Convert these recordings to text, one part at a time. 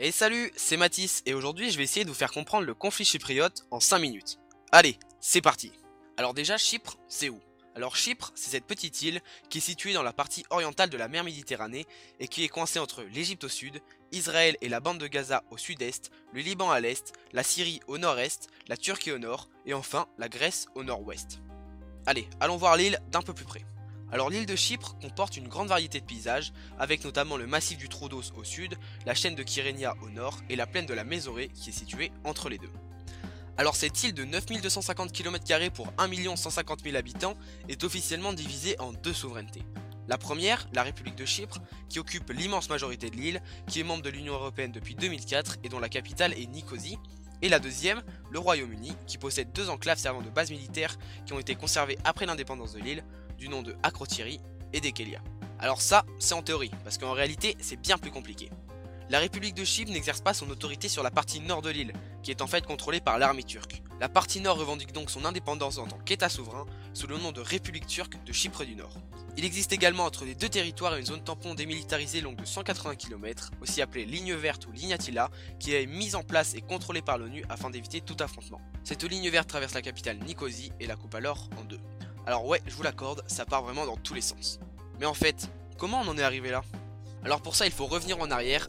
Et salut, c'est Mathis et aujourd'hui je vais essayer de vous faire comprendre le conflit chypriote en 5 minutes. Allez, c'est parti. Alors déjà, Chypre, c'est où? Alors Chypre, c'est cette petite île qui est située dans la partie orientale de la mer Méditerranée et qui est coincée entre l'Égypte au sud, Israël et la bande de Gaza au sud-est, le Liban à l'est, la Syrie au nord-est, la Turquie au nord et enfin la Grèce au nord-ouest. Allez, allons voir l'île d'un peu plus près. Alors l'île de Chypre comporte une grande variété de paysages, avec notamment le massif du Troodos au sud, la chaîne de Kyrenia au nord et la plaine de la Mésorée qui est située entre les deux. Alors cette île de 9250 km² pour 1 150 000 habitants est officiellement divisée en deux souverainetés. La première, la République de Chypre, qui occupe l'immense majorité de l'île, qui est membre de l'Union Européenne depuis 2004 et dont la capitale est Nicosie. Et la deuxième, le Royaume-Uni, qui possède deux enclaves servant de base militaire qui ont été conservées après l'indépendance de l'île, du nom de Akrotiri et d'Ekelia. Alors ça, c'est en théorie, parce qu'en réalité, c'est bien plus compliqué. La République de Chypre n'exerce pas son autorité sur la partie nord de l'île, qui est en fait contrôlée par l'armée turque. La partie nord revendique donc son indépendance en tant qu'État souverain, sous le nom de République turque de Chypre du Nord. Il existe également entre les deux territoires une zone tampon démilitarisée longue de 180 km, aussi appelée ligne verte ou ligne Attila, qui est mise en place et contrôlée par l'ONU afin d'éviter tout affrontement. Cette ligne verte traverse la capitale Nicosie et la coupe alors en deux. Alors ouais, je vous l'accorde, ça part vraiment dans tous les sens. Mais en fait, comment on en est arrivé là? Alors pour ça, il faut revenir en arrière,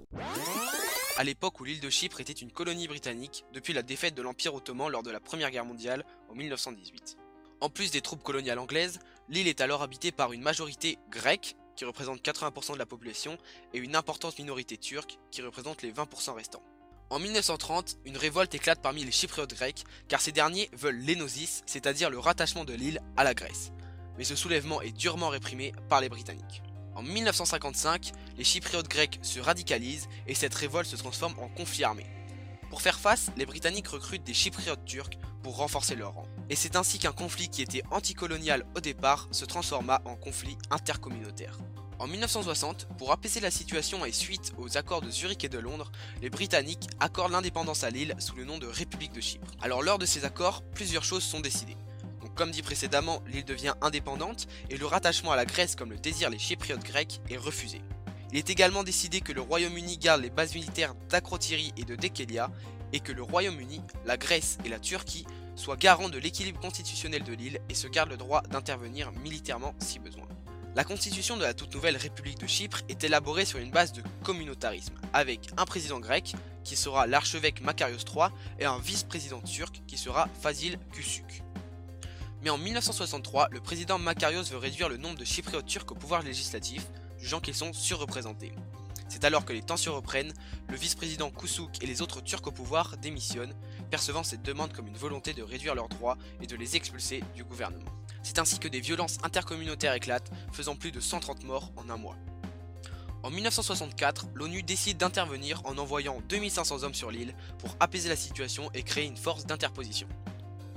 à l'époque où l'île de Chypre était une colonie britannique depuis la défaite de l'Empire ottoman lors de la Première Guerre mondiale en 1918. En plus des troupes coloniales anglaises, l'île est alors habitée par une majorité grecque, qui représente 80% de la population, et une importante minorité turque, qui représente les 20% restants. En 1930, une révolte éclate parmi les Chypriotes grecs, car ces derniers veulent l'énosis, c'est-à-dire le rattachement de l'île à la Grèce. Mais ce soulèvement est durement réprimé par les Britanniques. En 1955, les Chypriotes grecs se radicalisent et cette révolte se transforme en conflit armé. Pour faire face, les Britanniques recrutent des Chypriotes turcs pour renforcer leur rang. Et c'est ainsi qu'un conflit qui était anticolonial au départ se transforma en conflit intercommunautaire. En 1960, pour apaiser la situation et suite aux accords de Zurich et de Londres, les Britanniques accordent l'indépendance à l'île sous le nom de République de Chypre. Alors lors de ces accords, plusieurs choses sont décidées. Donc, comme dit précédemment, l'île devient indépendante et le rattachement à la Grèce comme le désirent les Chypriotes grecs est refusé. Il est également décidé que le Royaume-Uni garde les bases militaires d'Akrotiri et de Dekelia et que le Royaume-Uni, la Grèce et la Turquie soient garants de l'équilibre constitutionnel de l'île et se gardent le droit d'intervenir militairement si besoin. La constitution de la toute nouvelle République de Chypre est élaborée sur une base de communautarisme, avec un président grec, qui sera l'archevêque Makarios III, et un vice-président turc, qui sera Fazil Küçük. Mais en 1963, le président Makarios veut réduire le nombre de Chypriotes turcs au pouvoir législatif, jugeant qu'ils sont surreprésentés. C'est alors que les tensions reprennent, le vice-président Küçük et les autres Turcs au pouvoir démissionnent, percevant cette demande comme une volonté de réduire leurs droits et de les expulser du gouvernement. C'est ainsi que des violences intercommunautaires éclatent, faisant plus de 130 morts en un mois. En 1964, l'ONU décide d'intervenir en envoyant 2500 hommes sur l'île pour apaiser la situation et créer une force d'interposition.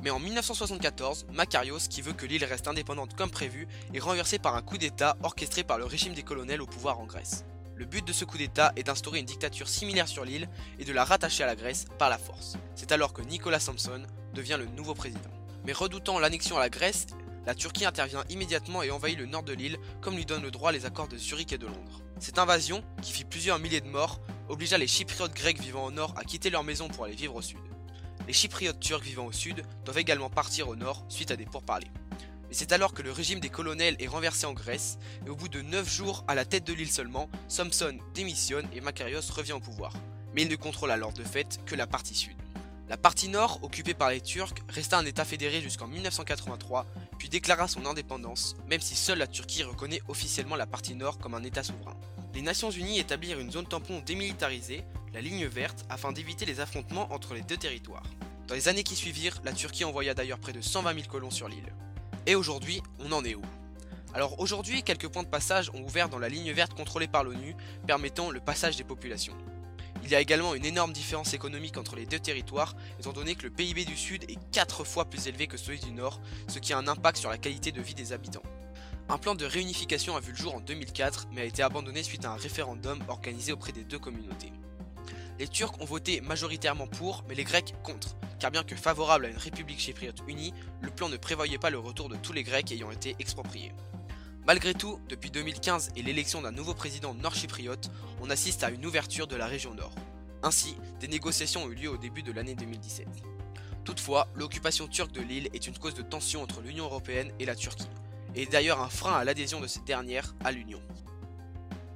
Mais en 1974, Makarios, qui veut que l'île reste indépendante comme prévu, est renversé par un coup d'état orchestré par le régime des colonels au pouvoir en Grèce. Le but de ce coup d'état est d'instaurer une dictature similaire sur l'île et de la rattacher à la Grèce par la force. C'est alors que Nicolas Samson devient le nouveau président. Mais redoutant l'annexion à la Grèce, la Turquie intervient immédiatement et envahit le nord de l'île, comme lui donnent le droit les accords de Zurich et de Londres. Cette invasion, qui fit plusieurs milliers de morts, obligea les Chypriotes grecs vivant au nord à quitter leur maison pour aller vivre au sud. Les Chypriotes turcs vivant au sud doivent également partir au nord suite à des pourparlers. Mais c'est alors que le régime des colonels est renversé en Grèce, et au bout de 9 jours à la tête de l'île seulement, Samson démissionne et Makarios revient au pouvoir. Mais il ne contrôle alors de fait que la partie sud. La partie nord, occupée par les Turcs, resta un état fédéré jusqu'en 1983, puis déclara son indépendance, même si seule la Turquie reconnaît officiellement la partie nord comme un état souverain. Les Nations Unies établirent une zone tampon démilitarisée, la ligne verte, afin d'éviter les affrontements entre les deux territoires. Dans les années qui suivirent, la Turquie envoya d'ailleurs près de 120 000 colons sur l'île. Et aujourd'hui, on en est où? Alors aujourd'hui, quelques points de passage ont ouvert dans la ligne verte contrôlée par l'ONU, permettant le passage des populations. Il y a également une énorme différence économique entre les deux territoires, étant donné que le PIB du Sud est 4 fois plus élevé que celui du Nord, ce qui a un impact sur la qualité de vie des habitants. Un plan de réunification a vu le jour en 2004, mais a été abandonné suite à un référendum organisé auprès des deux communautés. Les Turcs ont voté majoritairement pour, mais les Grecs contre, car bien que favorable à une république chypriote unie, le plan ne prévoyait pas le retour de tous les Grecs ayant été expropriés. Malgré tout, depuis 2015 et l'élection d'un nouveau président nord-chypriote, on assiste à une ouverture de la région nord. Ainsi, des négociations ont eu lieu au début de l'année 2017. Toutefois, l'occupation turque de l'île est une cause de tension entre l'Union Européenne et la Turquie, et est d'ailleurs un frein à l'adhésion de cette dernière à l'Union.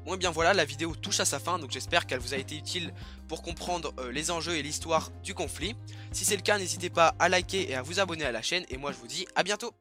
Bon et bien voilà, la vidéo touche à sa fin, donc j'espère qu'elle vous a été utile pour comprendre les enjeux et l'histoire du conflit. Si c'est le cas, n'hésitez pas à liker et à vous abonner à la chaîne, et moi je vous dis à bientôt.